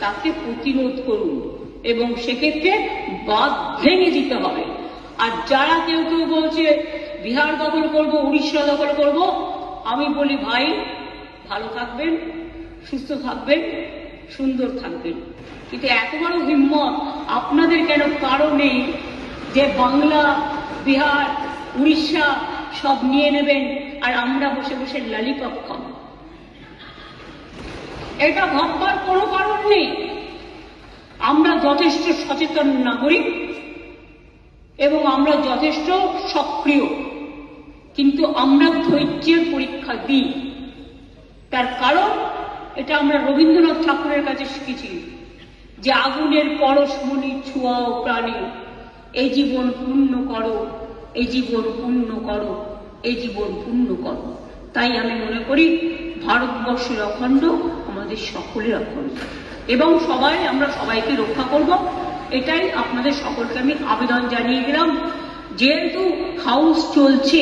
তাকে প্রতিরোধ করুন এবং সেক্ষেত্রে বাঁধ ভেঙে দিতে হবে। আর যারা কেউ কেউ বলছে বিহার দখল করব, উড়িষ্যা দখল করব, আমি বলি ভাই ভালো থাকবেন, সুস্থ থাকবেন, সুন্দর থাকবেন, কিন্তু এত বড় হিম্মত আপনাদের কেন কারো নেই যে বাংলা, বিহার, উড়িষ্যা সব নিয়ে নেবেন আর আমরা বসে বসে ললিপপ খাবো? এটা ভাববার কোনো কারণ নেই। আমরা যথেষ্ট সচেতন নাগরিক এবং আমরা যথেষ্ট সক্রিয়, কিন্তু আমরা ধৈর্যের পরীক্ষা দিই। তার কারণ এটা আমরা রবীন্দ্রনাথ ঠাকুরের কাছে শিখেছি যে আগুনের পরশমণি ছোঁয়াও প্রাণী, এই জীবন পূর্ণ করো, এই জীবন পূর্ণ করো, এই জীবন পূর্ণ করো। তাই আমি মনে করি ভারতবর্ষের অখণ্ড আমাদের সকলের অখণ্ড এবং আমরা সবাইকে রক্ষা করব। এটাই আপনাদের সকলকে আমি আবেদন জানিয়ে গেলাম। যেহেতু হাউস চলছে